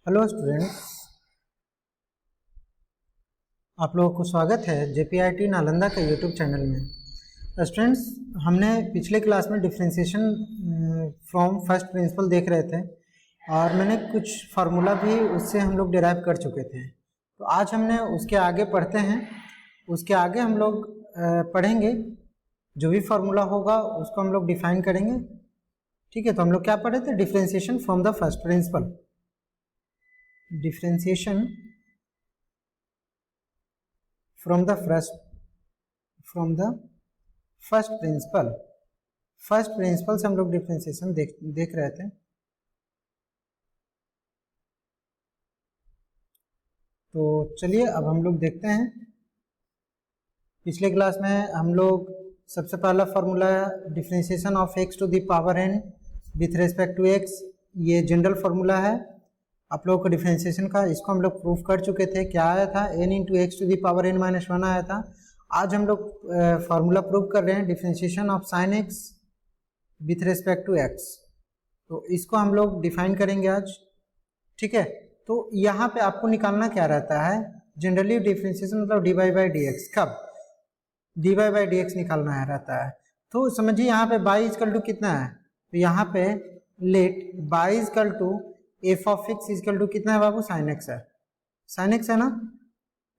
Hello students, आप लोगों को स्वागत है JPIT नालंदा के यूट्यूब चैनल में। स्टूडेंट्स, हमने पिछले क्लास में डिफरेंशिएशन फ्रॉम फर्स्ट प्रिंसिपल देख रहे थे और मैंने कुछ फार्मूला भी उससे हम लोग डिराइव कर चुके थे। तो आज हमने उसके आगे पढ़ते हैं। उसके आगे हम लोग पढ़ेंगे, जो भी फार्मूला होगा उसको हम लोग डिफाइन करेंगे। ठीक है, तो हम लोग क्या पढ़े थे? Differentiation from the first principle. Differentiation from the first principle से हम लोग डिफरेंशिएशन देख रहे थे। तो चलिए अब हम लोग देखते हैं। पिछले क्लास में हम लोग सबसे पहला formula differentiation of x to the power n with respect to x, ये जनरल फार्मूला है आप लोगों को डिफरेंशिएशन का। इसको हम लोग प्रूफ कर चुके थे। क्या आया था? n into x to the power n minus 1 आया था। आज हम लोग फार्मूला प्रूफ कर रहे हैं differentiation of sine x with respect to x। तो इसको हम लोग डिफाइन करेंगे आज। ठीक है, तो यहाँ पे आपको निकालना क्या रहता है? जनरली डिफरेंशिएशन मतलब dy बाई डी एक्स। कब? dy बाई डी एक्स निकालना रहता है। तो समझिए यहाँ पे y इजकल टू कितना है, तो यहाँ पे let y equal to f of x equal to कितना है बाबू? साइन एक्स है। साइन एक्स है ना।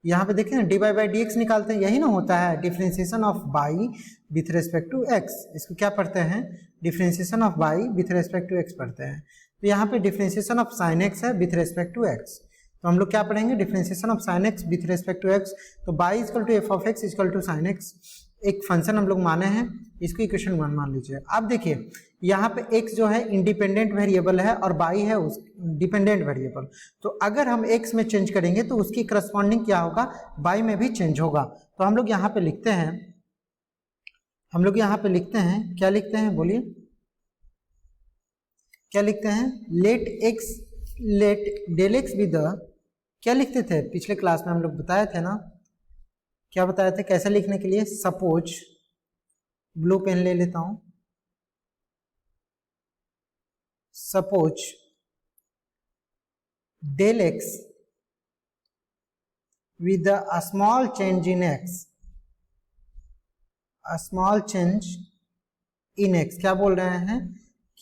यहाँ पे देखिए ना, डी बाई डी एक्स निकालते हैं, यही ना होता है differentiation of y with respect to x. इसको क्या पढ़ते हैं? Differentiation of y with respect to x पढ़ते हैं। तो यहाँ पे डिफरेंशिएशन ऑफ साइन एक्स है विथ रेस्पेक्ट टू एक्स। तो हम लोग क्या पढ़ेंगे? Differentiation of sine x with respect to x. तो y equal to f of x equal to sine x, एक फंक्शन हम लोग माने हैं, इसको इक्वेशन 1 मान लीजिए। अब देखिए यहाँ पे x जो है इंडिपेंडेंट वेरिएबल है और y है उस डिपेंडेंट वेरिएबल। तो अगर हम x में चेंज करेंगे तो उसकी करस्पॉन्डिंग क्या होगा? y में भी चेंज होगा। तो हम लोग यहाँ पे लिखते हैं, क्या लिखते हैं बोलिए? क्या लिखते हैं? Let del x with the, क्या लिखते थे पिछले क्लास में? हम लोग बताए थे ना, क्या बताए थे कैसे लिखने के लिए? सपोज, ब्लू पेन ले लेता हूं। Suppose del x with a small change in x, a small change in x. क्या बोल रहे हैं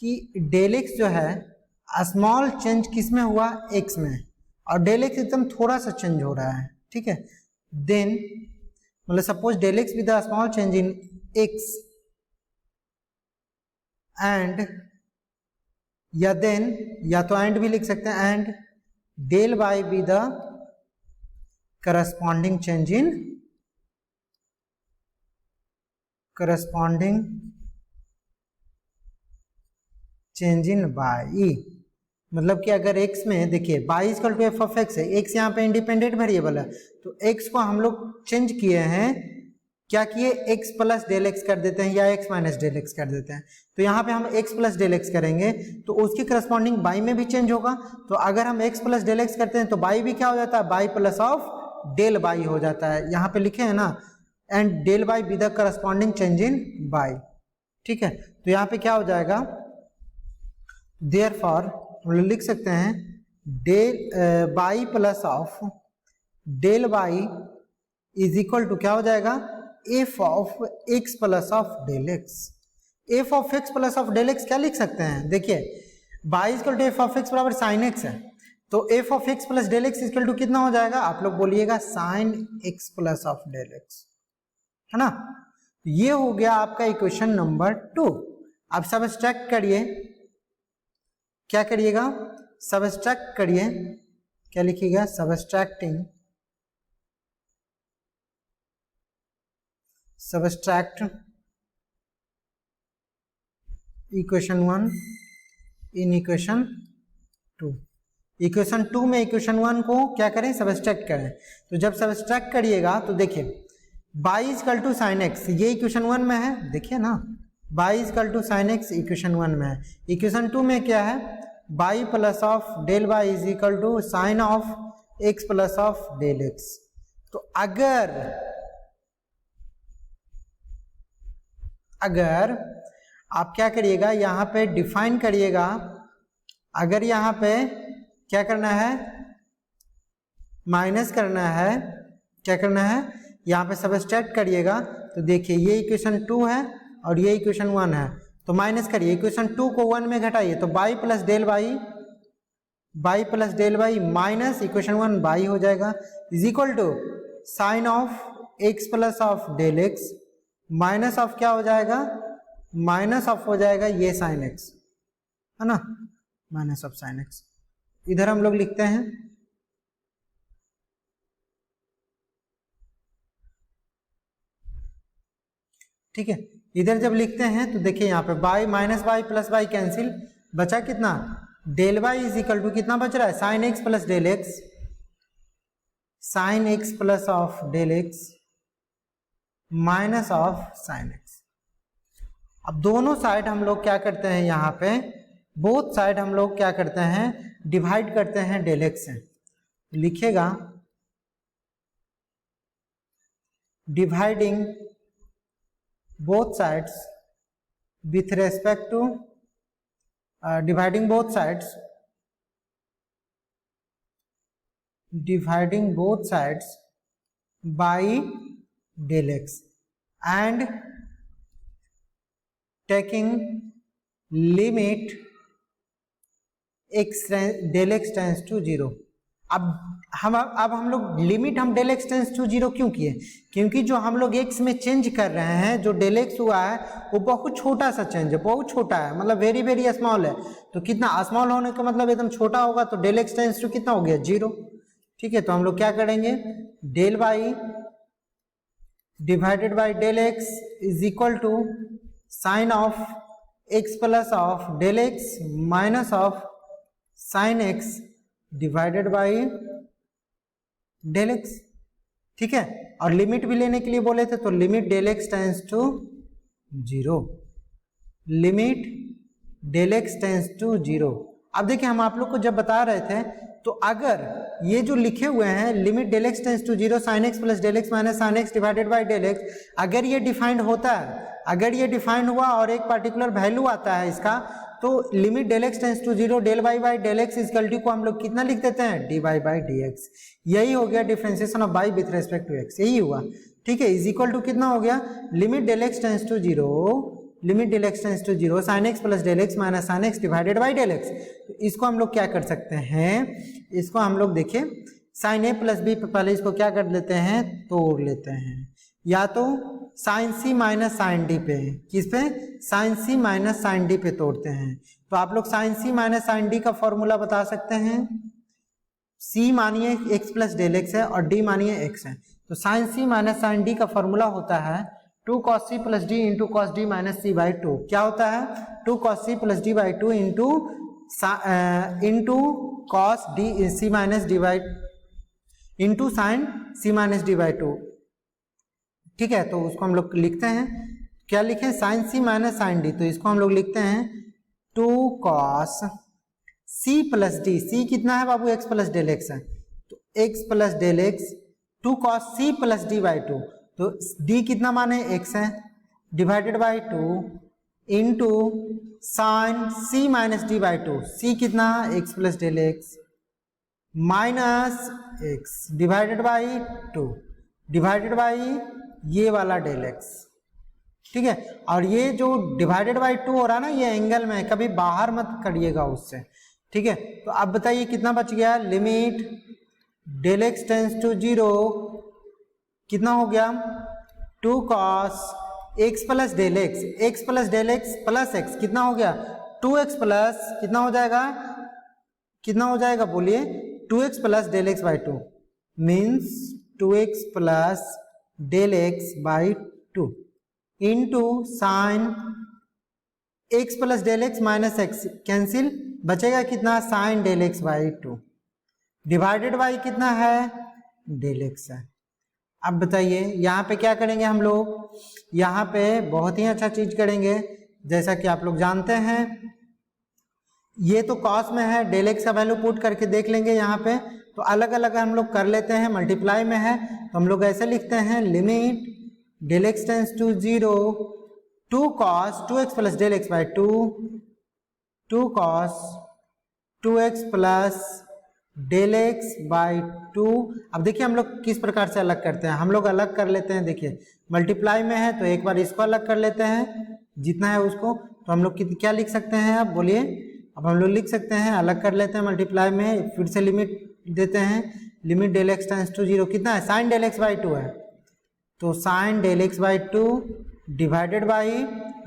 कि डेल एक्स जो है स्मॉल चेंज किस में हुआ? एक्स में, और डेल एक्स एकदम थोड़ा सा चेंज हो रहा है। ठीक है, देन मतलब suppose del x with a small change in x and, या देन, या तो एंड भी लिख सकते हैं, and del y with the corresponding change in y. मतलब कि अगर x में देखिए y equal to f of x है, x यहाँ पे इंडिपेंडेंट वेरिएबल है, तो x को हम लोग चेंज किए हैं, क्या किए? x प्लस डेल एक्स कर देते हैं या x माइनस डेल एक्स कर देते हैं। तो यहाँ पे हम x प्लस डेल एक्स करेंगे तो उसकी करस्पॉन्डिंग y में भी चेंज होगा। तो अगर हम x प्लस डेल एक्स करते हैं तो y भी क्या हो जाता है? y plus of del y हो जाता है। यहाँ पे लिखे हैं ना, and del y with the corresponding change in y। ठीक है, तो यहाँ पे क्या हो जाएगा? देयरफॉर हम लोग लिख सकते हैं del y plus of del y is equal to क्या हो जाएगा? F of x plus of del x. F of x plus of del x क्या लिख सकते हैं? देखिए y equal to f of x बराबर साइन x है, तो f of x plus del x equal to कितना हो जाएगा? आप लोग बोलिएगा sine x plus of del x, है ना। ये हो गया आपका इक्वेशन नंबर 2। अब सबट्रैक्ट करिए, क्या करिएगा? सबट्रैक्ट करिए, क्या लिखिएगा? Subtract equation 1 in equation 2। Equation 2 में इक्वेशन 1 को क्या करें? सबट्रैक्ट करें। तो जब सबट्रैक्ट करिएगा तो देखिए y equal to sine x, ये इक्वेशन 1 में है, देखिए ना, y equal to sine x equation 1 में है। इक्वेशन 2 में क्या है? y plus of del y is equal to sine of x plus of del x। तो अगर आप क्या करिएगा, यहाँ पे डिफाइन करिएगा, अगर यहाँ पे क्या करना है, माइनस करना है, क्या करना है, यहाँ पे सबट्रैक्ट करिएगा तो देखिए ये इक्वेशन 2 है और ये इक्वेशन 1 है, तो माइनस करिए, इक्वेशन 2 को 1 में घटाइए तो y plus del y minus equation 1 y हो जाएगा, is equal to sine of x plus of del x minus of क्या हो जाएगा, माइनस ऑफ हो जाएगा ये साइन एक्स, है ना, माइनस ऑफ साइन एक्स। इधर हम लोग लिखते हैं ठीक है, इधर जब लिखते हैं तो देखिए यहाँ पे y minus y plus y cancel, बचा कितना, del y is equal to कितना बच रहा है, sine x plus del x, sine x plus of del x minus of sine x. अब दोनों साइड हम लोग क्या करते हैं, यहाँ पे बोथ साइड हम लोग क्या करते हैं, डिवाइड करते हैं डेल एक्स से, लिखिएगा dividing both sides with respect to dividing both sides by del x and taking limit x del x tends to 0। अब हम लोग लिमिट हम डेल एक्स टेंस टू 0 क्यों किए, क्योंकि जो हम लोग एक्स में चेंज कर रहे हैं, जो डेल एक्स हुआ है वो बहुत छोटा सा चेंज है, बहुत छोटा है, मतलब वेरी वेरी स्मॉल है। तो कितना स्मॉल होने का मतलब एकदम छोटा होगा, तो डेल एक्स टेंस टू कितना हो गया 0। ठीक है, तो हम लोग क्या करेंगे, del y divided by del x is equal to sine of x plus of del x minus of sine x divided by del x. ठीक है, और लिमिट भी लेने के लिए बोले थे, तो limit del x tends to 0, limit del x tends to 0। अब देखिए हम आप लोग को जब बता रहे थे, तो अगर ये जो लिखे हुए हैं limit del x tends to 0 sine x plus del x minus sine x divided by del x, अगर ये डिफाइंड होता है, अगर ये डिफाइंड हुआ और एक पर्टिकुलर वैल्यू आता है इसका, तो limit del x tends to 0 del y by del x equal to को हम लोग कितना लिख देते हैं, d y by d x. यही हो गया differentiation of y with respect to x, यही हुआ। ठीक है, इज इक्वल टू कितना हो गया, limit del x tends to 0, limit del x tends to 0 sine x plus del x minus sine x divided by del x. तो इसको हम लोग क्या कर सकते हैं, इसको हम लोग देखिए साइन ए प्लस बी पे पहले इसको क्या कर लेते हैं, तोड़ लेते हैं, या तो sine c minus sine D पे, किस पे, sign c minus sine D पे तोड़ते हैं। तो आप लोग sign c minus sine d का फॉर्मूला बता सकते हैं, सी मानिए एक्स प्लस डेल एक्स है और डी मानिए एक्स है, तो sine c minus sine d का फॉर्मूला होता है 2 cos c plus d into cos d minus c by 2। क्या होता है, 2 cos c plus d by 2 into cos d c minus d by into sine c minus d by 2। ठीक है, तो उसको हम लोग लिखते हैं, क्या लिखें, sine c minus sine d, तो इसको हम लोग लिखते हैं 2 cos c plus d, c कितना है बाबू, एक्स प्लस डेल एक्स है, तो x plus del x 2 cos c plus d by 2, तो d कितना माने x है, divided by 2 into sine c minus d by 2, c कितना x plus del x minus x divided by 2 divided by ये वाला del x. ठीक है, और ये जो डिवाइडेड बाई 2 हो रहा है ना, ये एंगल में कभी बाहर मत करिएगा उससे। ठीक है, तो अब बताइए कितना बच गया, limit del x tends to 0 कितना हो गया, 2 cos x plus del x, x plus del x plus x कितना हो गया, 2x प्लस कितना हो जाएगा, कितना हो जाएगा बोलिए, 2x plus del x by 2 means 2x plus del x by 2 into sine x plus del x minus x cancel, बचेगा कितना, sine del x by 2 divided by कितना है, डेल एक्स है। अब बताइए यहाँ पे क्या करेंगे हम लोग, यहाँ पे बहुत ही अच्छा चीज करेंगे, जैसा कि आप लोग जानते हैं ये तो कॉस में है, डेल एक्स का वैल्यू पुट करके देख लेंगे यहाँ पे, तो अलग अलग हम लोग कर लेते हैं, मल्टीप्लाई में है तो हम लोग ऐसे लिखते हैं, limit del x tends to 0 2 cos 2x plus del x by 2 2 cos 2x plus del x by two. अब देखिए हम लोग किस प्रकार से अलग करते हैं, हम लोग अलग कर लेते हैं, देखिए मल्टीप्लाई में है तो एक बार इसको अलग कर लेते हैं जितना है उसको, तो हम लोग क्या लिख सकते हैं, अब बोलिए। अब हम लोग लिख सकते हैं, अलग कर लेते हैं मल्टीप्लाई में, फिर से लिमिट देते हैं, limit del x tends to zero, कितना है sine del x by two है, तो sine del x by two divided by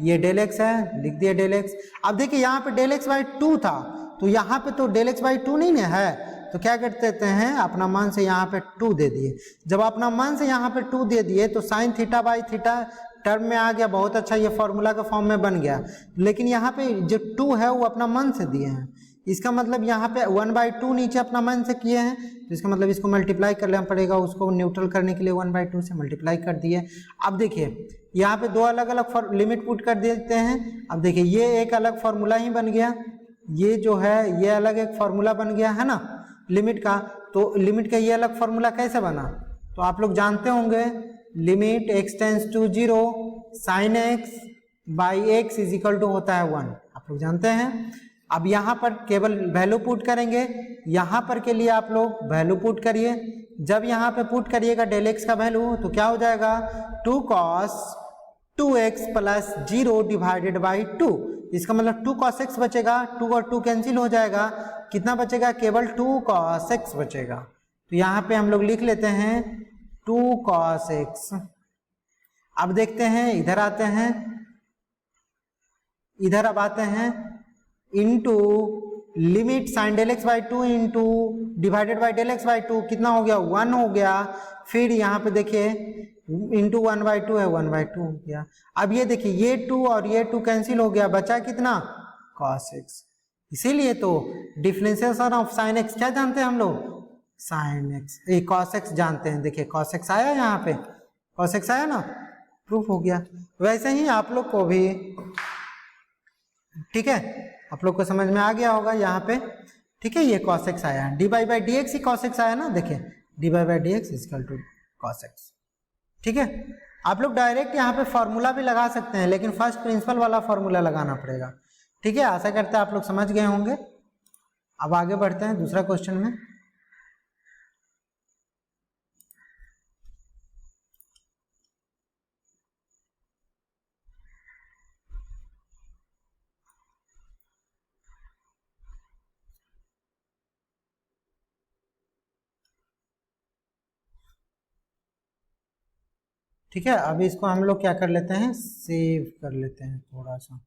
ये डेल एक्स है, लिख दिया डेल एक्स। अब देखिए यहाँ पे डेल एक्स बाई टू था, तो यहाँ पे तो डेल एक्स बाई टू नहीं ना है, तो क्या कर देते हैं, अपना मान से यहाँ पे टू दे दिए। जब अपना मान से यहाँ पे टू दे दिए तो sine theta by theta term में आ गया, बहुत अच्छा, ये फॉर्मूला के फॉर्म में बन गया। लेकिन यहाँ पे जो टू है वो अपना मन से दिए हैं, इसका मतलब यहाँ पे 1/2 नीचे अपना मन से किए हैं, तो इसका मतलब इसको मल्टीप्लाई कर लेना पड़ेगा, उसको न्यूट्रल करने के लिए 1/2 से मल्टीप्लाई कर दिए। अब देखिए यहाँ पे दो अलग अलग लिमिट पुट कर देते हैं। अब देखिए ये एक अलग फार्मूला ही बन गया, ये जो है ये अलग एक फार्मूला बन गया है ना लिमिट का, तो लिमिट का ये अलग फार्मूला कैसे बना, तो आप लोग जानते होंगे, limit x tends to 0 sine x by x is equal to होता है 1, आप लोग जानते हैं। अब यहाँ पर केवल वैल्यू पुट करेंगे, यहाँ पर के लिए आप लोग वैल्यू पुट करिए, जब यहाँ पे पुट करिएगा डेल एक्स का वैल्यू तो क्या हो जाएगा 2 cos 2x plus 0 divided by 2, इसका मतलब 2 cos x बचेगा, 2 और 2 कैंसिल हो जाएगा, कितना बचेगा, केवल 2 cos x बचेगा। तो यहाँ पे हम लोग लिख लेते हैं 2 cos x। अब देखते हैं, इधर आते हैं, इधर अब आते हैं, into limit sine del x by two into divided by del x by two, कितना हो गया 1 हो गया, फिर यहाँ पे देखिए इंटू 1/2 है, 1/2 हो गया। अब ये देखिए ये 2 और ये 2 कैंसिल हो गया, बचा कितना cos x, इसीलिए तो डिफरेंशिएशन ऑफ साइन एक्स क्या जानते हैं हम लोग, साइन एक्स, ये cos x जानते हैं। देखिए cos x आया, यहाँ पे cos x आया ना, प्रूफ हो गया। वैसे ही आप लोग को भी, ठीक है, आप लोग को समझ में आ गया होगा यहाँ पे, ठीक है, ये cos x आया, dy बाई डी एक्स ही cos x आया ना, देखिए dy by d x equal to cos x, ठीक है। आप लोग डायरेक्ट यहाँ पे फॉर्मूला भी लगा सकते हैं, लेकिन फर्स्ट प्रिंसिपल वाला फॉर्मूला लगाना पड़ेगा, ठीक है। आशा करते हैं आप लोग समझ गए होंगे। अब आगे बढ़ते हैं दूसरा क्वेश्चन में। ठीक है, अभी इसको हम लोग क्या कर लेते हैं, सेव कर लेते हैं थोड़ा सा।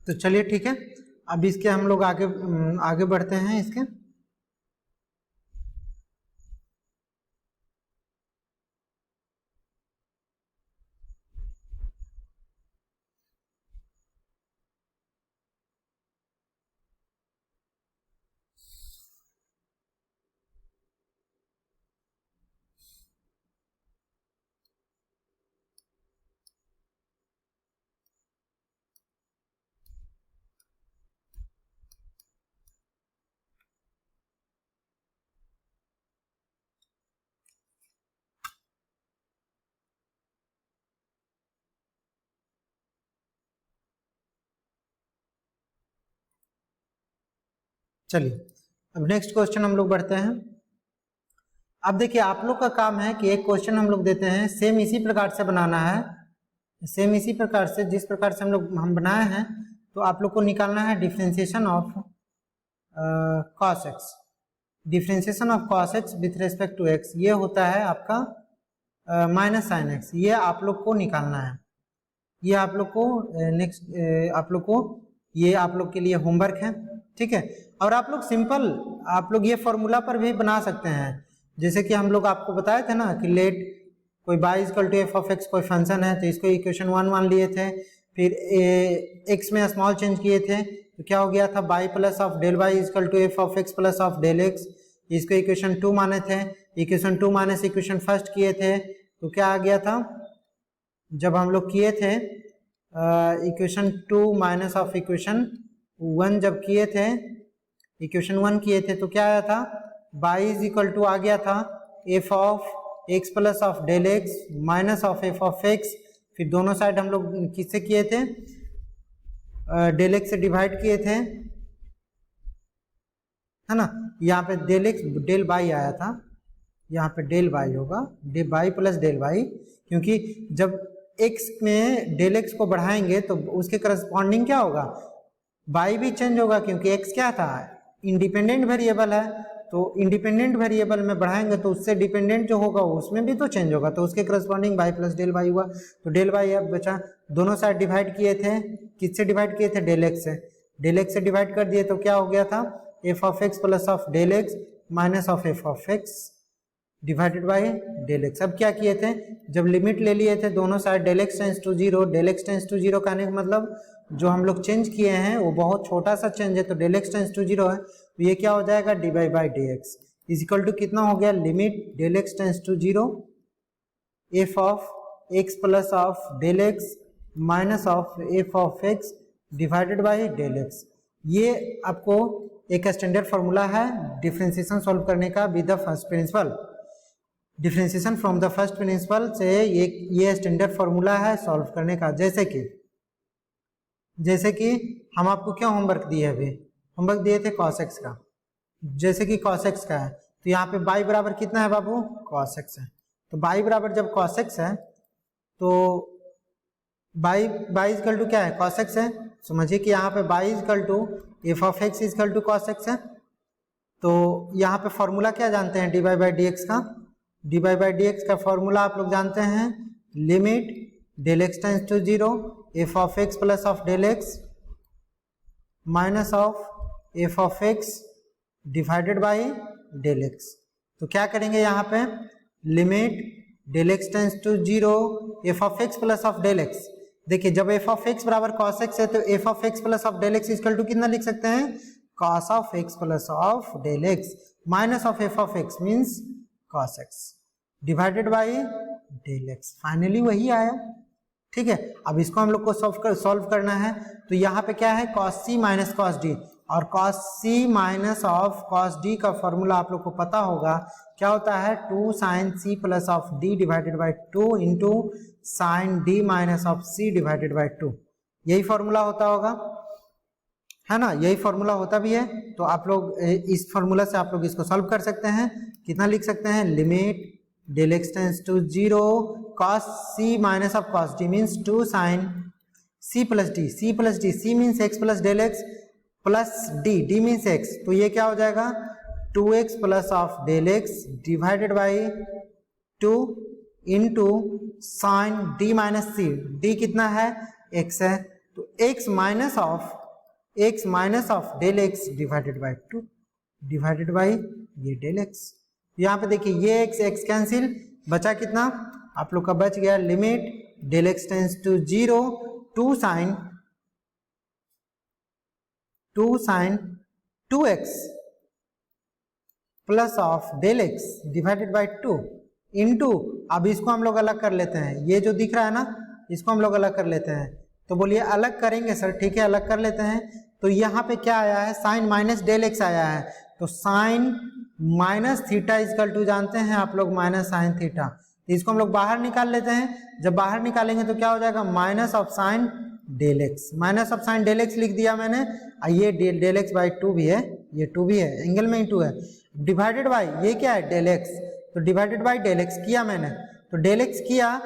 तो चलिए ठीक है, अब इसके हम लोग आगे बढ़ते हैं इसके। चलिए अब नेक्स्ट क्वेश्चन हम लोग बढ़ते हैं। अब देखिए आप लोग का काम है कि एक क्वेश्चन हम लोग देते हैं, सेम इसी प्रकार से बनाना है, सेम इसी प्रकार से जिस प्रकार से हम बनाए हैं, तो आप लोग को निकालना है differentiation of cos x, differentiation of cos x with respect to x, ये होता है आपका माइनस साइन एक्स, ये आप लोग को निकालना है। ये आप लोग को नेक्स्ट आप लोग को ये आप लोग के लिए होमवर्क है, ठीक है। और आप लोग सिंपल आप लोग ये फॉर्मूला पर भी बना सकते हैं, जैसे कि हम लोग आपको बताए थे ना कि लेट कोई y equal to f of x कोई फंक्शन है, तो इसको इक्वेशन 1 मान लिए थे, फिर एक्स में स्मॉल चेंज किए थे तो क्या हो गया था y plus of del y equal to f of x plus of del x, इसको इक्वेशन 2 माने थे, इक्वेशन 2 माने से इक्वेशन फर्स्ट किए थे तो क्या आ गया था, जब हम लोग किए थे इक्वेशन 2 माइनस ऑफ इक्वेशन 1 जब किए थे, इक्वेशन 1 किए थे तो क्या आया था, y इज इक्वल टू आ गया था f of x plus of del x minus of f of x, फिर दोनों साइड हम लोग किससे किए थे, डेल एक्स से डिवाइड किए थे, है ना। यहाँ पे डेल एक्स डेल वाई आया था, यहाँ पे डेल वाई होगा, del y plus del y, क्योंकि जब एक्स में डेल एक्स को बढ़ाएंगे तो उसके करस्पॉन्डिंग क्या होगा, वाई भी चेंज होगा, क्योंकि एक्स क्या था, इंडिपेंडेंट वेरिएबल है, तो इंडिपेंडेंट वेरिएबल में बढ़ाएंगे तो उससे डिपेंडेंट जो होगा उसमें भी तो चेंज होगा, तो उसके corresponding y plus del y हुआ, तो डेल वाई अब बचा, दोनों साइड डिवाइड किए थे, किससे डिवाइड किए थे, डेल एक्स से, डेल एक्स से डिवाइड कर दिए तो क्या हो गया था, f of x plus of del x minus of f of x divided by del x. अब क्या किए थे, जब लिमिट ले लिए थे दोनों side del x tends to zero, del x tends to zero कहने का मतलब जो हम लोग चेंज किए हैं वो बहुत छोटा सा चेंज है, तो del x tends to zero है, तो ये क्या हो जाएगा, d y by d x is equal to कितना हो गया, limit del x tends to zero f of x plus of del x minus of f of x divided by del x. ये आपको एक स्टैंडर्ड फॉर्मूला है differentiation solve करने का with the first principle, differentiation from the first principle से ये standard formula है solve करने का। जैसे कि हम आपको क्या होमवर्क दिए अभी, होमवर्क दिए थे cos x का, जैसे कि cos x का है तो यहाँ पे y बराबर कितना है बाबू, cos x है, तो y बराबर जब cos x है तो y इक्वल टू क्या है, cos x है, समझिए कि यहाँ पे y equal to f of x equal to cos x है, तो यहाँ पे फॉर्मूला क्या जानते हैं, d y by d x का, d y by d x का फॉर्मूला आप लोग जानते हैं, limit del x tends to zero f of x plus of del x minus of f of x divided by del x. तो क्या करेंगे यहाँ पे, limit del x tends to zero f of x plus of del x, देखिए जब f of x बराबर cos x है तो f of x plus of del x equal to कितना लिख सकते हैं, cos of x plus of del x minus of f of x means cos x divided by del x, finally वही आया, ठीक है। अब इसको हम लोग को सॉल्व करना है, तो यहाँ पे क्या है, cos c minus cos d, और cos c minus of cos d का फॉर्मूला आप लोग को पता होगा क्या होता है, 2 sin c plus of d divided by 2 into sin d minus of c divided by 2, यही फॉर्मूला होता होगा, है ना, यही फॉर्मूला होता भी है। तो आप लोग इस फॉर्मूला से आप लोग इसको सॉल्व कर सकते हैं, कितना लिख सकते हैं, limit del x tends to zero cos c minus of cos d means 2 sin c plus d, c plus d, c means x plus del x plus d, d means x, तो ये क्या हो जाएगा 2x plus of del x divided by 2 into sine d minus c, d कितना है x है, तो x minus of del x divided by 2 divided by ये डेल एक्स। यहाँ पे देखिए ये x कैंसिल, बचा कितना आप लोग का बच गया, limit del x tends to zero 2 sine 2x plus of del x divided by 2 into, अब इसको हम लोग अलग कर लेते हैं, ये जो दिख रहा है ना इसको हम लोग अलग कर लेते हैं, तो बोलिए अलग करेंगे सर, ठीक है अलग कर लेते हैं। तो यहाँ पे क्या आया है, साइन माइनस डेल एक्स आया है, तो sine minus theta is equal to जानते हैं आप लोग माइनस साइन थीटा, इसको हम लोग बाहर निकाल लेते हैं, जब बाहर निकालेंगे तो क्या हो जाएगा, minus of sine del x, minus of sine del x लिख दिया मैंने, ये डेल एक्स बाई 2 भी है, ये 2 भी है, एंगल में ही 2 है, डिवाइडेड बाई ये क्या है डेल एक्स, तो डिवाइडेड बाई डेल एक्स किया मैंने, तो डेल एक्स किया,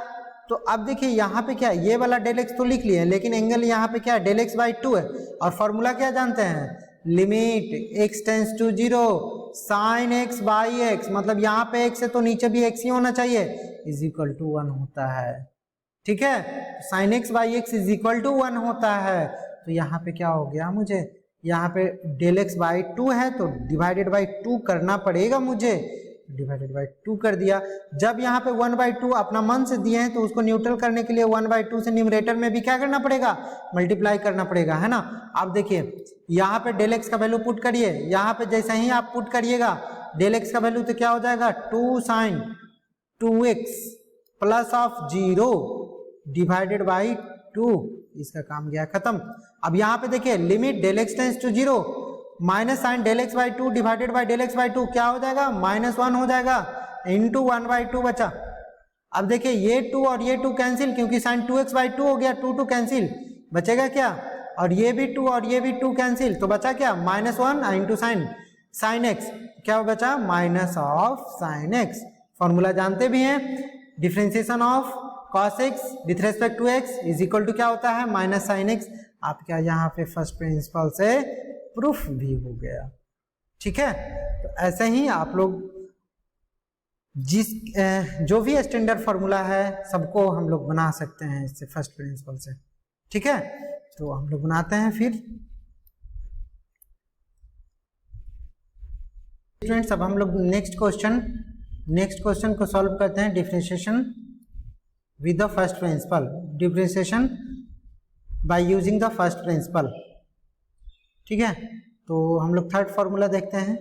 तो अब देखिए यहाँ पे क्या है, ये वाला डेल एक्स तो लिख लिए, लेकिन एंगल यहाँ पे क्या है, डेल एक्स बाई 2 है, और फॉर्मूला क्या जानते हैं, limit x tends to zero sine x by x, मतलब यहाँ पे एक्स है तो नीचे भी एक्स ही होना चाहिए, इज इक्वल टू 1 होता है, ठीक है, sine x by x is equal to 1 होता है, तो यहाँ पे क्या हो गया मुझे, यहाँ पे डेल एक्स बाई 2 है तो डिवाइडेड बाई 2 करना पड़ेगा मुझे, डिवाइडेड बाई 2 कर दिया। जब यहाँ पे 1/2 अपना मन से दिए हैं तो उसको न्यूट्रल करने के लिए 1/2 से न्यूमरेटर में भी क्या करना पड़ेगा, मल्टीप्लाई करना पड़ेगा, है ना। अब देखिए यहाँ पे डेल एक्स का वैल्यू पुट करिए, यहाँ पे जैसे ही आप पुट करिएगा डेल एक्स का वैल्यू तो क्या हो जाएगा 2 sin 2x plus of 0 divided by 2, इसका काम गया खत्म। अब यहाँ पे देखिए limit del x tends to 0 minus sine del x by 2 divided by del x by 2 क्या हो जाएगा -1 हो जाएगा इंटू 1/2 बचा। अब देखिए ये 2 और ये 2 कैंसिल, क्योंकि साइन 2x बाई 2 हो गया, 2 कैंसिल, बचेगा क्या, और ये भी 2 और ये भी 2 कैंसिल, तो बचा क्या -1 इंटू साइन एक्स, क्या बचा minus of sine x. Formula जानते भी हैं, differentiation of cos x with respect to x is equal to क्या होता है माइनस साइन x। आप क्या यहाँ पे फर्स्ट प्रिंसिपल से प्रूफ भी हो गया, ठीक है। तो ऐसे ही आप लोग जो भी स्टैंडर्ड फॉर्मूला है सबको हम लोग बना सकते हैं इससे फर्स्ट प्रिंसिपल से, ठीक है। तो हम लोग बनाते हैं फिर स्टूडेंट्स। अब हम लोग नेक्स्ट क्वेश्चन को सॉल्व करते हैं, differentiation with the first principle, differentiation by using the first principle, ठीक है। तो हम लोग थर्ड फॉर्मूला देखते हैं,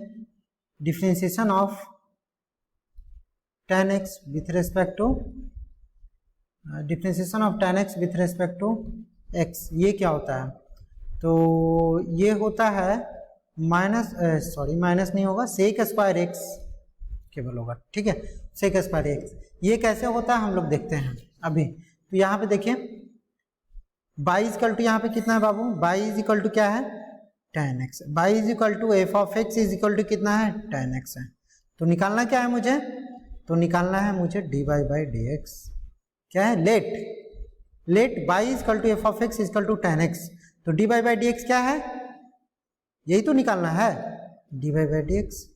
differentiation of tan x with respect to differentiation of tan x with respect to x, ये क्या होता है, तो ये होता है माइनस नहीं होगा, सेक स्क्वायर एक्स केवल होगा, ठीक है, सेक स्क्वायर एक्स। ये कैसे होता है हम लोग देखते हैं अभी। तो यहाँ पे देखिए बाई इक्वल टू यहाँ पे कितना है बाबू, बाई इज इक्वल टू क्या है tan x, y is equal to f of x is equal to कितना है tan x है। तो निकालना क्या है मुझे, तो निकालना है मुझे dy बाई डी एक्स, क्या है let y is equal to f of x is equal to tan x, तो dy बाई डी एक्स क्या है, यही तो निकालना है, dy by d x,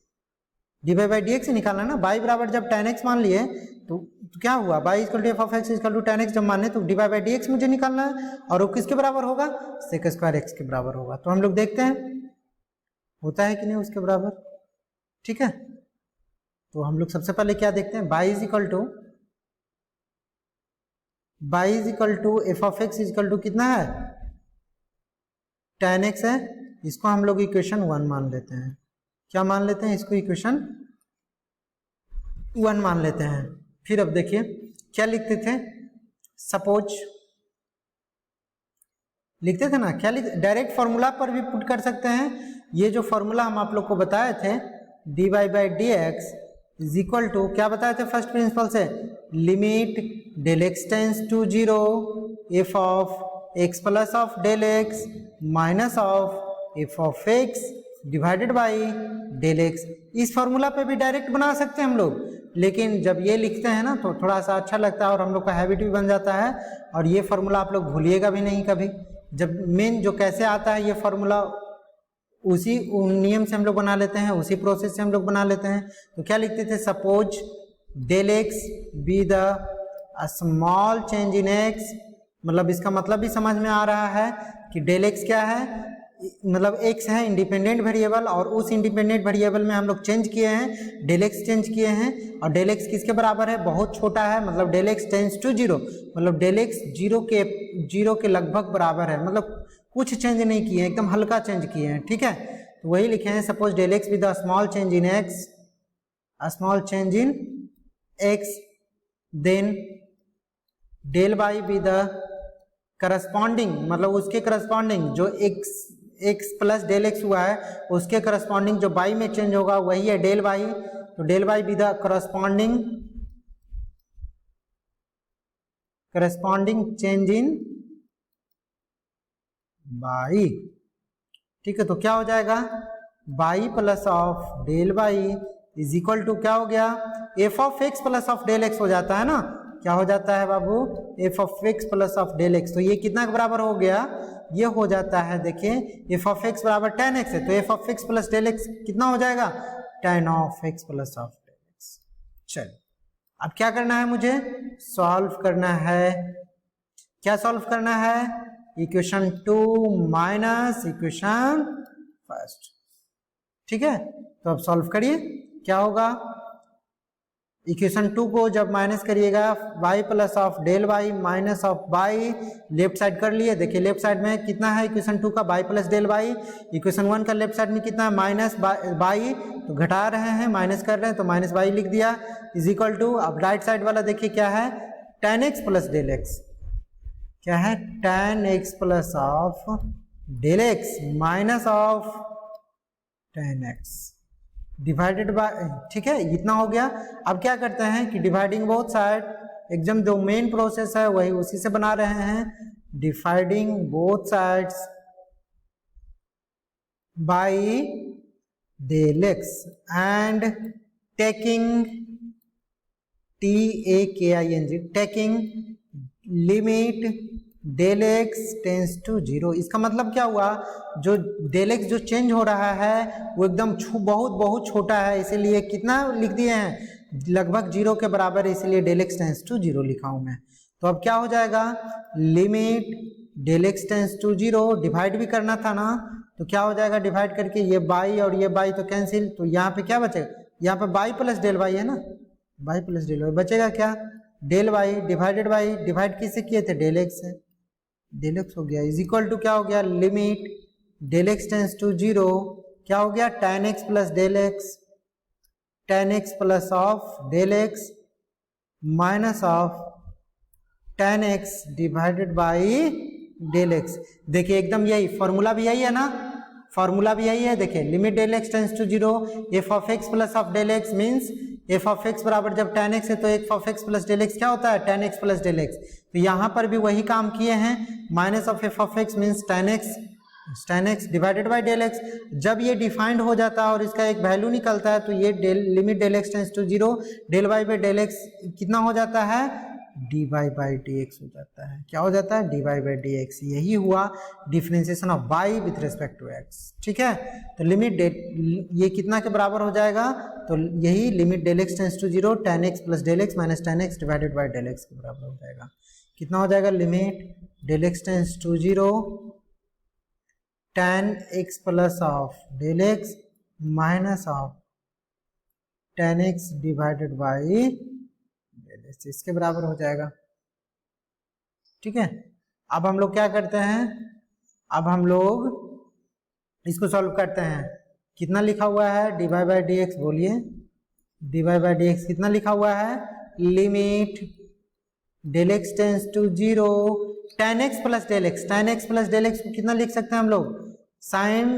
dy by d x निकालना है ना। बाई बराबर जब tan x मान लिए तो क्या हुआ, y equal to f of x equal to tan x जब माने तो dy बाई डी एक्स मुझे निकालना है, और वो किसके बराबर होगा, सेक स्क्वायर एक्स के बराबर होगा। तो हम लोग देखते हैं होता है कि नहीं उसके बराबर, ठीक है। तो हम लोग सबसे पहले क्या देखते हैं, y is equal to f of x equal to कितना है tan x है, इसको हम लोग इक्वेशन 1 मान लेते हैं, क्या मान लेते हैं, इसको इक्वेशन 1 मान लेते हैं। फिर अब देखिए क्या लिखते थे, सपोज लिखते थे ना, क्या डायरेक्ट फॉर्मूला पर भी पुट कर सकते हैं। ये जो फॉर्मूला हम आप लोग को बताए थे dy by d x is equal to क्या बताए थे फर्स्ट प्रिंसिपल से, limit del x tends to 0 f of x plus of del x minus of f of x divided by del x. इस फॉर्मूला पे भी direct बना सकते हैं हम लोग, लेकिन जब ये लिखते हैं ना तो थोड़ा सा अच्छा लगता है और हम लोग का हैबिट भी बन जाता है, और ये फॉर्मूला आप लोग भूलिएगा भी नहीं कभी। जब मेन जो कैसे आता है ये फॉर्मूला उसी नियम से हम लोग बना लेते हैं, उसी प्रोसेस से हम लोग बना लेते हैं। तो क्या लिखते थे, suppose del x be the small change in x, मतलब इसका मतलब भी समझ में आ रहा है कि डेल एक्स क्या है, मतलब x है इंडिपेंडेंट वेरिएबल, और उस इंडिपेंडेंट वेरिएबल में हम लोग चेंज किए हैं, डेल एक्स चेंज किए हैं, और डेल एक्स किसके बराबर है, बहुत छोटा है, मतलब डेल एक्स टेंस टू 0, मतलब डेल एक्स 0 के लगभग बराबर है, मतलब कुछ चेंज नहीं किए हैं, एकदम हल्का चेंज किए हैं, ठीक है। तो वही लिखे हैं, suppose del x with small change in x, small change in x, then del y with corresponding, मतलब उसके करस्पॉन्डिंग जो एक्स प्लस डेल एक्स हुआ है उसके करस्पॉन्डिंग जो बाई में चेंज होगा वही है डेल वाई, तो del y with corresponding change in y, ठीक है। तो क्या हो जाएगा, y plus of del y is equal to क्या हो गया, f of x plus of del x हो जाता है ना, क्या हो जाता है बाबू, f of x plus of del x. तो ये कितना के बराबर हो गया, ये हो जाता है, देखिए एफ ऑफ एक्स बराबर tan x है, तो f of x plus del x कितना हो जाएगा, tan of x plus of del x. चलिए अब क्या करना है, मुझे सॉल्व करना है, क्या सॉल्व करना है, इक्वेशन 2 माइनस इक्वेशन फर्स्ट। ठीक है, तो अब सॉल्व करिए, क्या होगा। इक्वेशन 2 को जब माइनस करिएगा y plus of del y minus of y, left side कर लिए। देखिए लेफ्ट साइड में कितना है इक्वेशन 2 का, y plus del y. Equation 1 का लेफ्ट साइड में कितना है, माइनस y, तो घटा रहे हैं, माइनस कर रहे हैं तो माइनस y लिख दिया, इज इक्वल टू। अब राइट साइड वाला देखिए क्या है, tan x plus del x, क्या है, tan x plus of del x minus of tan x divided by, ठीक है, इतना हो गया। अब क्या करते हैं कि डिवाइडिंग बोथ साइड, एकदम जो मेन प्रोसेस है वही उसी से बना रहे हैं, dividing both sides by del x and taking TAKING, taking limit del x tends to 0। इसका मतलब क्या हुआ, जो डेल एक्स जो चेंज हो रहा है वो एकदम बहुत छोटा है, इसीलिए कितना लिख दिए हैं, लगभग 0 के बराबर है, इसीलिए डेल एक्स टेंस टू 0 लिखा हूं मैं। तो अब क्या हो जाएगा, limit del x tends to 0, divide भी करना था ना, तो क्या हो जाएगा, डिवाइड करके ये बाई और ये बाई तो कैंसिल, तो यहाँ पे क्या बचेगा, यहाँ पे बाई प्लस डेल वाई है ना, बाई प्लस डेल वाई बचेगा क्या, del y divided by, divide किससे किए थे, डेल एक्स से, डेल एक्स हो गया, इज इक्वल टू क्या हो गया, limit del x tends to 0, क्या हो गया, tan x plus del x, tan x plus of del x minus of tan x divided by del x. देखिए एकदम यही फॉर्मूला भी यही है ना, फॉर्मूला भी यही है। देखिए limit del x tends to 0, f of x plus of del x means f of x बराबर जब tan x है तो f of x plus del x क्या होता है, tan x plus del x. तो यहाँ पर भी वही काम किए हैं, minus of f of x means tan x divided by del x. जब ये डिफाइंड हो जाता है और इसका एक वैल्यू निकलता है तो ये limit del x tends to 0, del y by del x कितना हो जाता है, dy बाई डी एक्स हो जाता है, क्या हो जाता है, dy बाई डी एक्स। यही हुआ differentiation of y with respect to x। ठीक है, तो लिमिट ये कितना के बराबर हो जाएगा, तो यही limit del x tends to 0, tan x plus del x minus tan x divided by del x के बराबर हो जाएगा। कितना हो जाएगा, limit del x tends to 0, tan x plus of del x minus of tan x divided by, इसके बराबर हो जाएगा। ठीक है, अब हम लोग क्या करते हैं, अब हम लोग इसको सॉल्व करते हैं। कितना लिखा हुआ है, dy बाई डी एक्स, बोलिए dy बाई डी एक्स कितना लिखा हुआ है, limit del x tends to 0, tan x plus del x, tan x plus del x को कितना लिख सकते हैं हम लोग, sin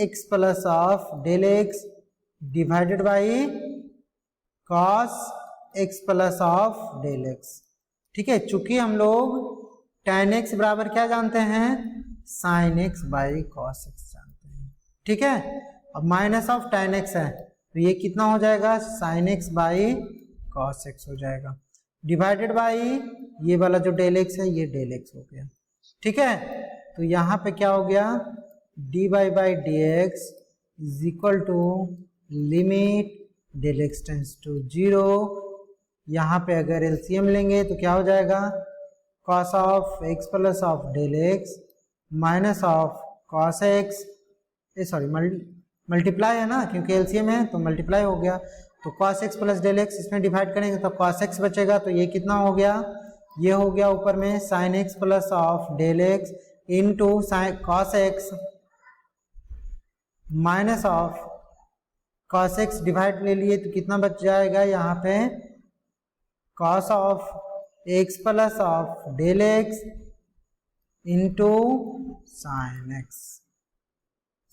x plus of del x divided by cos x plus of del x. ठीक है, चूंकि हम लोग tan x बराबर क्या जानते हैं, sin x by cos x जानते हैं। ठीक है, अब माइनस ऑफ tan x है तो ये कितना हो जाएगा, sin x by cos x हो जाएगा, डिवाइडेड बाई ये वाला जो डेल एक्स है ये डेल एक्स हो गया। ठीक है, तो यहाँ पे क्या हो गया, dy by d x is equal to limit del x tends to 0, यहाँ पे अगर एलसीएम लेंगे तो क्या हो जाएगा, cos of x plus of del x minus of cos x, sorry multiply है ना, क्योंकि एलसीएम है तो मल्टीप्लाई हो गया, तो cos x plus del x इसमें डिवाइड करेंगे तो cos x बचेगा, तो ये कितना हो गया, ये हो गया ऊपर में sin x plus of del x into cos x minus of cos x divide ले लिए तो कितना बच जाएगा, यहाँ पे cos of x plus of del x into sine x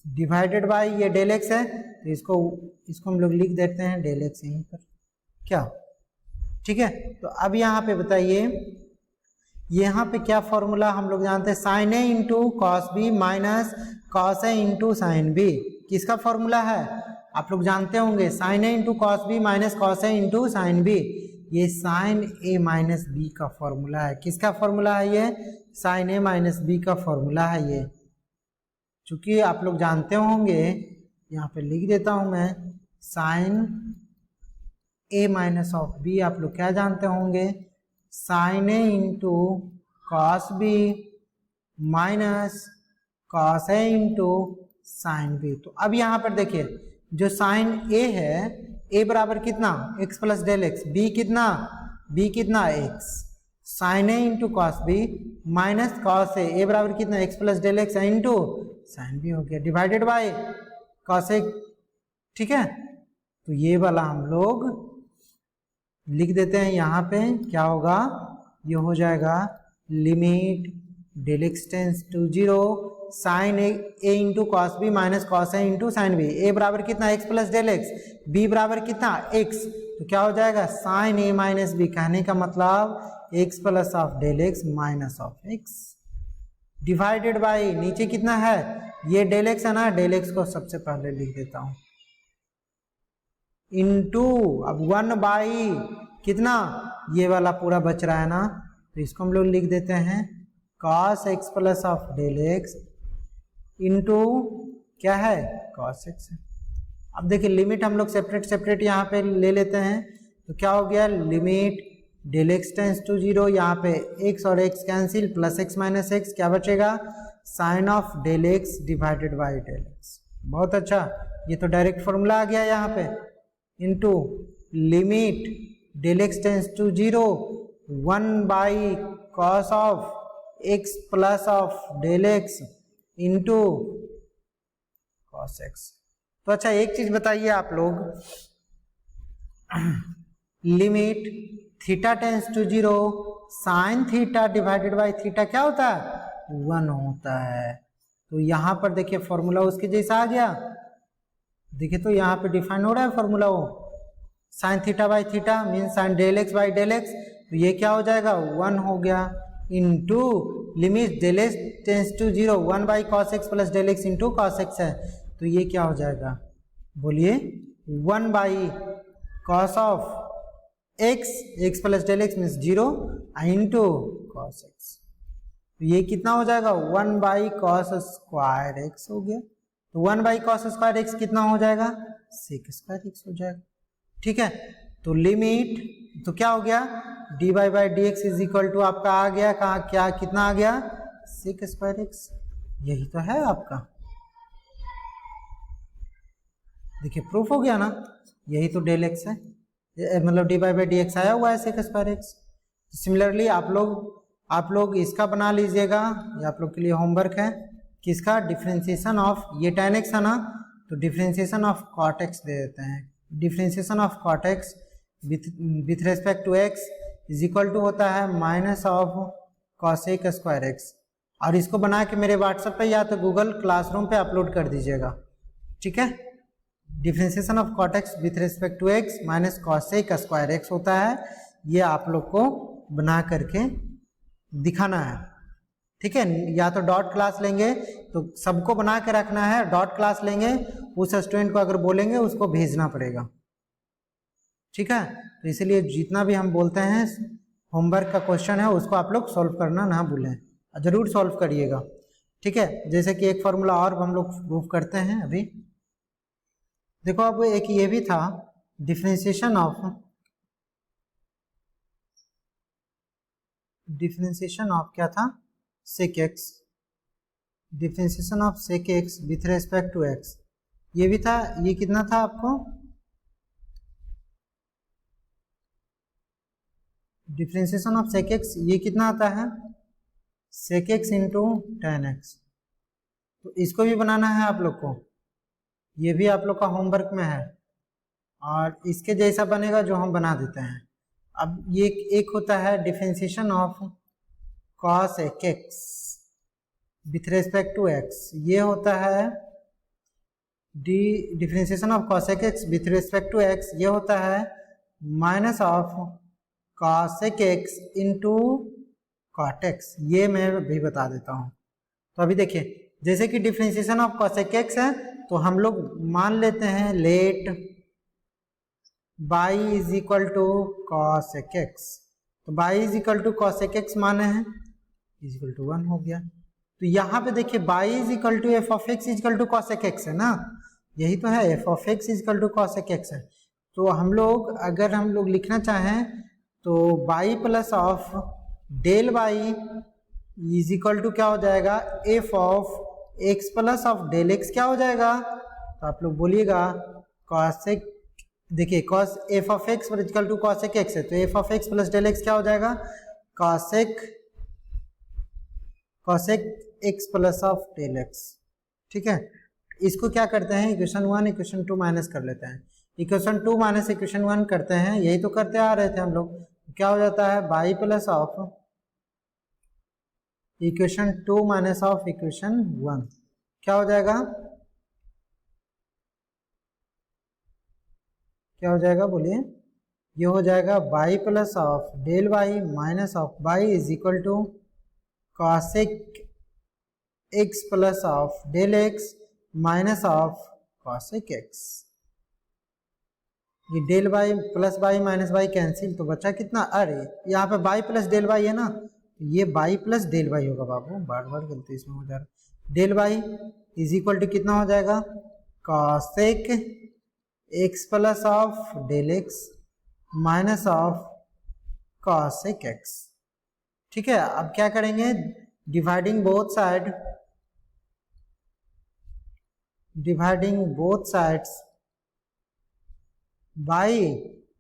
divided by ये डेल एक्स है तो इसको हम लोग लिख देते हैं डेल एक्स यहीं पर, क्या। ठीक है, तो अब यहाँ पे बताइए, यहाँ पे क्या फॉर्मूला हम लोग जानते हैं, sine A into cos B minus cos A into sine B, किसका फॉर्मूला है आप लोग जानते होंगे, sine A into cos B minus cos A into sine B, ये साइन ए माइनस बी का फॉर्मूला है। किसका फॉर्मूला है ये, साइन ए माइनस बी का फॉर्मूला है ये, चूंकि आप लोग जानते होंगे, यहाँ पे लिख देता हूं मैं, sine A minus of B आप लोग क्या जानते होंगे, sine A into cos B minus cos A into sine B. तो अब यहाँ पर देखिए जो साइन ए है, ए बराबर कितना x plus del x, B कितना x, sine A into cos B minus cos A बराबर कितना x plus del x into sine B हो गया डिवाइडेड बाय कॉस ए। ठीक है, तो ये वाला हम लोग लिख देते हैं यहाँ पे, क्या होगा, ये हो जाएगा limit del x tends to 0 sine A into cos B minus cos A into sine B. A बराबर कितना x plus del x, B बराबर कितना एक्स, तो क्या हो जाएगा साइन ए माइनस बी, कहने का मतलब x plus of del x minus of x divided by नीचे कितना है, ये डेल एक्स है ना, डेल एक्स को सबसे पहले लिख देता हूं इंटू अब 1 बाई कितना, ये वाला पूरा बच रहा है ना, तो इसको हम लोग लिख देते हैं cos x plus of del x into क्या है cos x है। अब देखिए लिमिट हम लोग सेपरेट यहाँ पे ले लेते हैं, तो क्या हो गया limit del x tends to 0, यहाँ पे x और x cancel plus x minus x, क्या बचेगा sine of del x divided by del x. बहुत अच्छा, ये तो डायरेक्ट फॉर्मूला आ गया यहाँ पे, into limit del x tends to 0 1 by cos of x plus of del x into cos x. तो अच्छा एक चीज बताइए आप लोग, limit theta tends to 0 sine theta divided by theta क्या होता है 1 होता है। तो यहाँ पर देखिए फॉर्मूला उसके जैसा आ गया, देखिए तो यहाँ पे डिफाइन हो रहा है फॉर्मूला, वो sine theta by theta mean sine del x by del x, तो ये क्या हो जाएगा 1 हो गया into limit del x tends to 0 1 by cos x plus del x into cos x है, तो ये क्या हो जाएगा बोलिए 1 by cos of x plus del x means 0 into cos x, तो ये कितना हो जाएगा 1 बाई कॉस स्क्वायर एक्स हो गया। तो 1 बाई कॉस स्क्वायर एक्स कितना हो जाएगा सेक स्क्वायर एक्स हो जाएगा। ठीक है, तो लिमिट तो क्या हो गया d y by d x is equal to आपका आ गया कहाँ, क्या कितना आ गया सेक स्क्वायर एक्स, यही तो है आपका, देखिए प्रूफ हो गया ना, यही तो डेल एक्स है, मतलब d y by d x आया हुआ है सेक स्क्वायर एक्स। सिमिलरली आप लोग इसका बना लीजिएगा, ये आप लोग के लिए होमवर्क है, किसका डिफरेंशिएशन ऑफ, ये tan x है ना, तो डिफरेंशिएशन ऑफ cot x दे देते हैं, differentiation of cot x with respect to x is equal to होता है minus of cosec square x. और इसको बना के मेरे व्हाट्सएप पे या तो गूगल क्लासरूम पे अपलोड कर दीजिएगा। ठीक है, differentiation of cot x with respect to x minus cosec square x होता है, ये आप लोग को बना करके दिखाना है। ठीक है, या तो डॉट क्लास लेंगे, तो सबको बना के रखना है, डॉट क्लास लेंगे, उस स्टूडेंट को अगर बोलेंगे उसको भेजना पड़ेगा। ठीक है, तो इसलिए जितना भी हम बोलते हैं होमवर्क का क्वेश्चन है उसको आप लोग सॉल्व करना ना भूलें, जरूर सॉल्व करिएगा। ठीक है, जैसे कि एक फॉर्मूला और हम लोग प्रूव करते हैं अभी, देखो अब एक ये भी था डिफरेंशिएशन ऑफ क्या था sec x, differentiation of sec x with respect to x, ये भी था, ये कितना था आपको डिफरेंशिएशन ऑफ सेक एक्स, ये कितना आता है sec x into tan x. तो इसको भी बनाना है आप लोग को, ये भी आप लोग का होमवर्क में है, और इसके जैसा बनेगा जो हम बना देते हैं। अब ये एक होता है differentiation of cos x with respect to x, ये होता है differentiation of cos x with respect to x, ये होता है minus of cos x into cot x, ये मैं भी बता देता हूँ। तो अभी देखिए जैसे कि डिफरेंशिएशन ऑफ cos x है, तो हम लोग मान लेते हैं let y is equal to cos x, तो y is equal to cos x माने हैं इज इक्वल टू 1 हो गया। तो यहाँ पे देखिए y is equal to f of x is equal to cos x है ना, यही तो है, f of x is equal to cos x है। तो हम लोग अगर हम लोग लिखना चाहें तो y plus of del y is equal to क्या हो जाएगा f of x plus of del x क्या हो जाएगा, तो आप लोग बोलिएगा कॉसेक, देखिए cos f of x equal to cosec x है, तो f of x plus del x क्या हो जाएगा, cosec x plus of del x. ठीक है, इसको क्या करते हैं, इक्वेशन 1 इक्वेशन 2 माइनस कर लेते हैं, इक्वेशन 2 माइनस इक्वेशन 1 करते हैं, यही तो करते आ रहे थे हम लोग। क्या हो जाता है, by plus of equation 2 minus of equation 1 क्या हो जाएगा, क्या हो जाएगा बोलिए, ये हो जाएगा y plus of del y minus of y is equal to cosec x plus of del x minus of cosec x. ये del y plus y minus y cancel, तो बचा कितना, अरे यहाँ पे बाई प्लस डेल बाई है ना, ये बाई प्लस डेल बाई होगा बाबू, बार बार गलती इसमें हो जा रहा है। Del y is equal to कितना हो जाएगा, cosec x plus of del x minus of cosec x. ठीक है, अब क्या करेंगे, dividing both side, dividing both sides by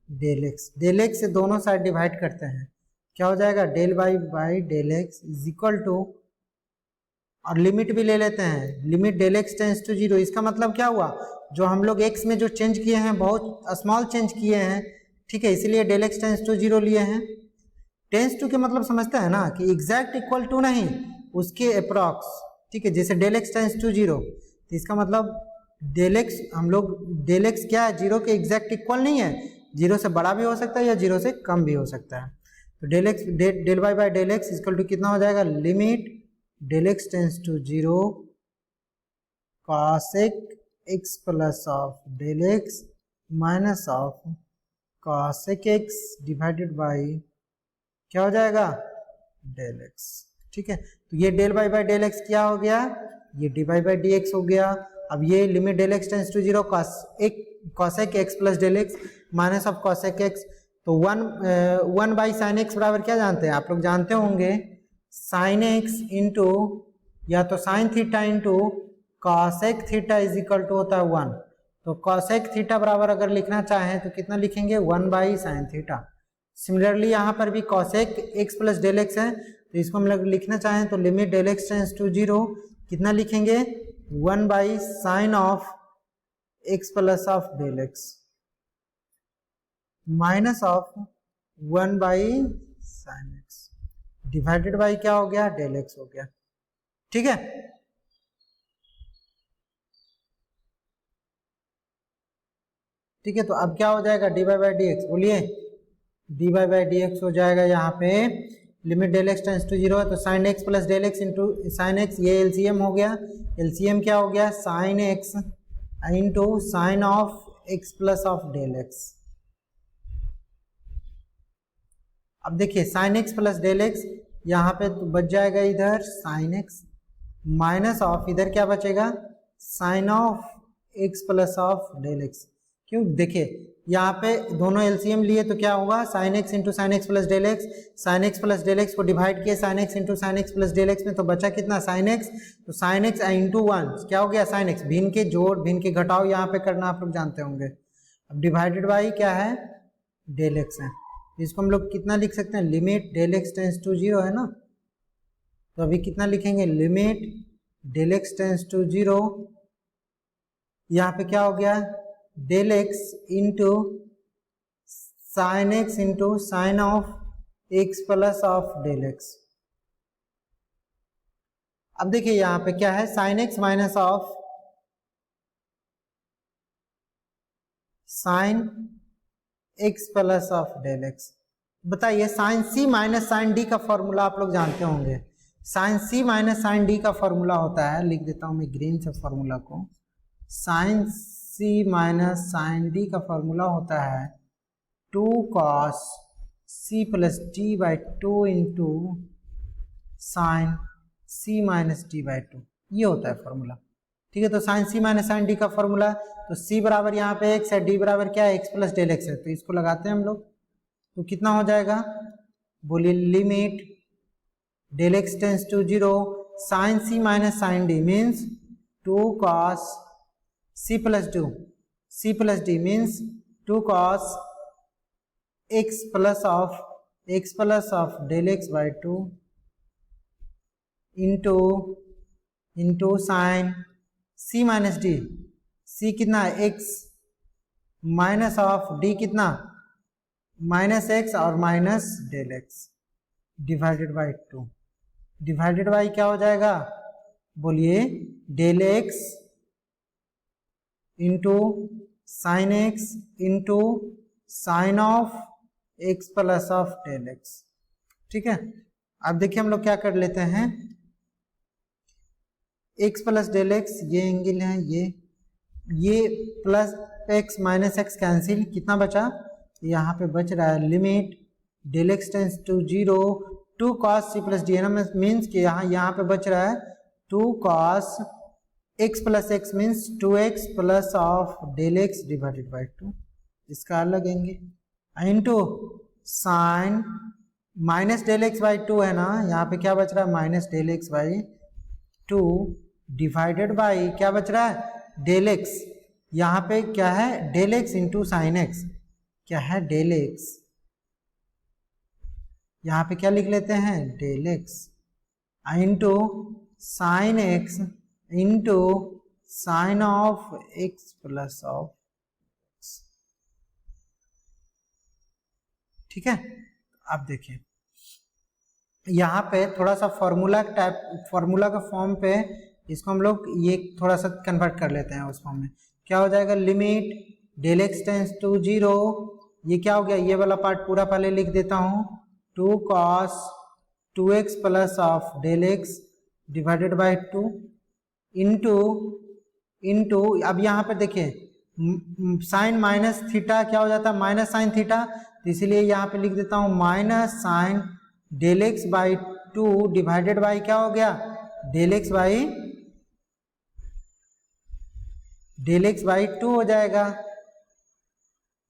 del x, del x से दोनों साइड डिवाइड करते हैं, क्या हो जाएगा, del by del x is equal to, और लिमिट भी ले लेते हैं, limit del x tends to 0। इसका मतलब क्या हुआ, जो हम लोग एक्स में जो चेंज किए हैं बहुत स्मॉल चेंज किए हैं, ठीक है, इसीलिए डेल एक्स टेंस टू 0 लिए हैं। टेंस टू के मतलब समझते हैं ना कि एग्जैक्ट इक्वल टू नहीं, उसके अप्रॉक्स। ठीक है, जैसे डेल एक्स टेंस टू 0, तो इसका मतलब डेल एक्स, हम लोग डेल एक्स क्या है, 0 के एग्जैक्ट इक्वल नहीं है, 0 से बड़ा भी हो सकता है या 0 से कम भी हो सकता है। तो del x del y by del x equal to कितना हो जाएगा, limit del x tends to 0 cosec x plus of del x minus of cosec x divided by क्या हो जाएगा, डेल एक्स। ठीक है, तो ये del y by del x क्या हो गया, ये d y by d x हो गया। अब ये limit del x tends to 0 cosec x plus del x minus of cosec x, तो 1 बाई साइन एक्स बराबर क्या जानते हैं आप लोग, जानते होंगे साइन एक्स इंटू या तो sine theta into cosec theta is equal to होता है 1। तो कॉसेक थीटा बराबर अगर लिखना चाहें तो कितना लिखेंगे, 1 बाई साइन थीटा। सिमिलरली यहाँ पर भी cosec x plus del x है, तो इसको हम लोग लिखना चाहें तो limit del x tends to 0 कितना लिखेंगे, 1 by sine of x plus of del x minus of 1 by sine x divided by क्या हो गया, डेल एक्स हो गया। ठीक है, ठीक है, तो अब क्या हो जाएगा, d y by d x, बोलिए d y by d x हो जाएगा, यहाँ पे limit del x tends to 0 है, तो sine x plus del x into sine x, ये एलसीएम हो गया, एलसीएम क्या हो गया, sine x into sine of x plus of del x. अब देखिए sine x plus del x यहाँ पे तो बच जाएगा इधर साइन एक्स माइनस ऑफ इधर क्या बचेगा, sine of x plus of del x. क्यों, देखिए यहाँ पे दोनों एलसीएम लिए तो क्या होगा, sine x into sine x plus del x, sine x plus del x को डिवाइड किए sine x into sine x plus del x में, तो बचा कितना साइन एक्स, तो साइन एक्स इंटू 1 क्या हो गया साइन एक्स, भिन्न के जोड़ भिन्न के घटाव यहाँ पे करना आप लोग जानते होंगे। अब डिवाइडेड बाई क्या है, डेल एक्स है, इसको हम लोग कितना लिख सकते हैं, limit del x tends to 0 है ना, तो अभी कितना लिखेंगे, limit del x tends to 0, यहाँ पे क्या हो गया, del x into sine x into sine of x plus of del x. अब देखिए यहाँ पे क्या है, sine x minus of sine x plus of del x. बताइए sine c minus sine d का फॉर्मूला आप लोग जानते होंगे, sine c minus sine d का फॉर्मूला होता है, लिख देता हूं मैं ग्रीन से फॉर्मूला को, sine c minus sine d का फॉर्मूला होता है 2 cos c plus d by 2 into sine c minus d by 2, ये होता है फॉर्मूला। ठीक है, तो sine c minus sine d का फॉर्मूला, तो c बराबर यहाँ पे x है, d बराबर क्या है, x प्लस डेल एक्स है, तो इसको लगाते हैं हम लोग, तो कितना हो जाएगा, बोलिए limit del x tends to 0, sine c minus sine d means 2 cos c plus 2, c plus d means 2 cos x plus of del x by 2 into sin c minus d, c कितना है x minus of d कितना minus x और minus del x divided by 2, divided by क्या हो जाएगा बोलिए del x into sine x into sine of x plus of del x। ठीक है, अब देखिए हम लोग क्या कर लेते हैं, x प्लस डेल x ये एंगल है, ये plus x minus x cancel, कितना बचा यहाँ पे बच रहा है limit del x tends to 0 2 cos c plus d है ना, मीन्स कि यहाँ पे बच रहा है 2 cos x plus x means 2x plus of del x divided by 2, इसका अलग लगेंगे into sine minus del x by 2 है ना, यहाँ पे क्या बच रहा है minus del x by 2 divided by क्या बच रहा है डेल x, यहाँ पे क्या है del x into sine x, क्या है डेल x, यहाँ पे क्या लिख लेते हैं del x into sine x into sine of x plus of x। ठीक है, अब देखिए यहाँ पे थोड़ा सा फॉर्मूला का फॉर्म पे इसको हम लोग ये थोड़ा सा कन्वर्ट कर लेते हैं उस फॉर्म में, क्या हो जाएगा limit del x tends to 0, ये क्या हो गया ये वाला पार्ट पूरा पहले लिख देता हूँ 2 cos 2x plus of del x divided by 2 into अब यहाँ पे देखिए साइन माइनस थीटा क्या हो जाता है माइनस साइन थीटा, तो इसीलिए यहाँ पे लिख देता हूँ minus sine del x by 2 divided by क्या हो गया डेल x बाई 2 हो जाएगा।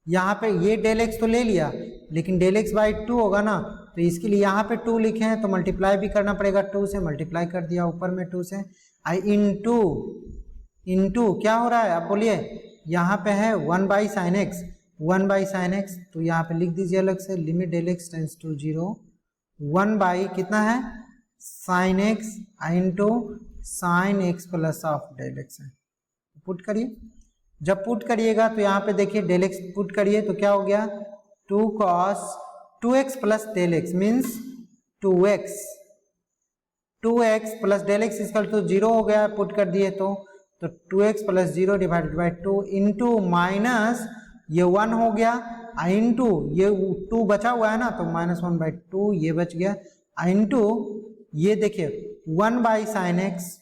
यहाँ पे ये डेल x तो ले लिया लेकिन डेल x बाई 2 होगा ना, तो इसके लिए यहाँ पे 2 लिखे हैं तो मल्टीप्लाई भी करना पड़ेगा, 2 से मल्टीप्लाई कर दिया ऊपर में 2 से, आई इंटू क्या हो रहा है अब बोलिए, यहाँ पे है 1 बाई साइन एक्स, तो यहाँ पे लिख दीजिए अलग से limit del x tends to 0 1 by कितना है sine x into sine x plus of del x है, पुट करिए, जब पुट करिएगा तो यहाँ पे देखिए डेल x पुट करिए तो क्या हो गया 2 cos 2x plus del x means 2x plus del x इसका तो 0 हो गया पुट कर दिए तो 2x plus 0 divided by 2 into minus ये 1 हो गया इंटू ये 2 बचा हुआ है ना तो माइनस 1 बाई 2 ये बच गया इंटू ये देखिए 1 by sine x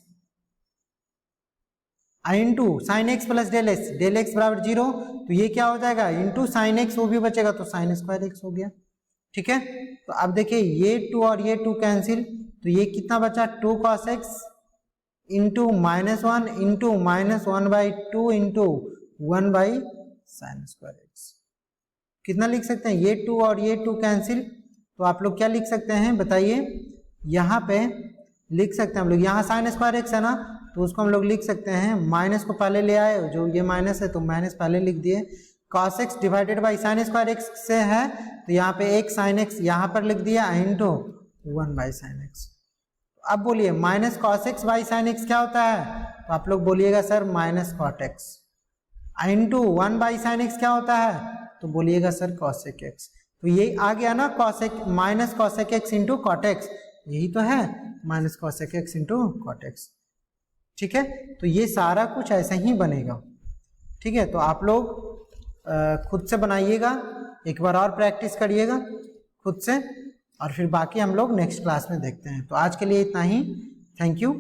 into sine x plus del x बराबर 0, तो ये क्या हो जाएगा इंटू साइन एक्स, वो भी बचेगा तो साइन स्क्वायर एक्स हो गया। ठीक है, तो अब देखिए ये 2 और ये 2 कैंसिल, तो ये कितना बचा 2 cos x into minus 1 into minus 1 by 2 into 1 by sine square x. कितना लिख सकते हैं ये 2 और ये 2 कैंसिल, तो आप लोग क्या लिख सकते हैं बताइए, यहाँ पे लिख सकते हैं हम लोग, यहाँ साइन स्क्वायर एक्स है ना तो उसको हम लोग लिख सकते हैं माइनस को पहले ले आए, जो ये माइनस है तो माइनस पहले लिख दिए, cos x divided by sine square x से है तो यहाँ पे एक साइन एक्स यहाँ पर लिख दिया इंटू 1 बाई साइन एक्स। अब बोलिए minus cos x by sine x क्या होता है, तो आप लोग बोलिएगा sir minus cot x into 1 by sine x क्या होता है, तो बोलिएगा सर cosec x, तो ये आ गया ना cosec minus cosec x into cot x, यही तो है minus cosec x into cot x। ठीक है, तो ये सारा कुछ ऐसा ही बनेगा। ठीक है, तो आप लोग खुद से बनाइएगा, एक बार और प्रैक्टिस करिएगा खुद से, और फिर बाकी हम लोग नेक्स्ट क्लास में देखते हैं। तो आज के लिए इतना ही, थैंक यू।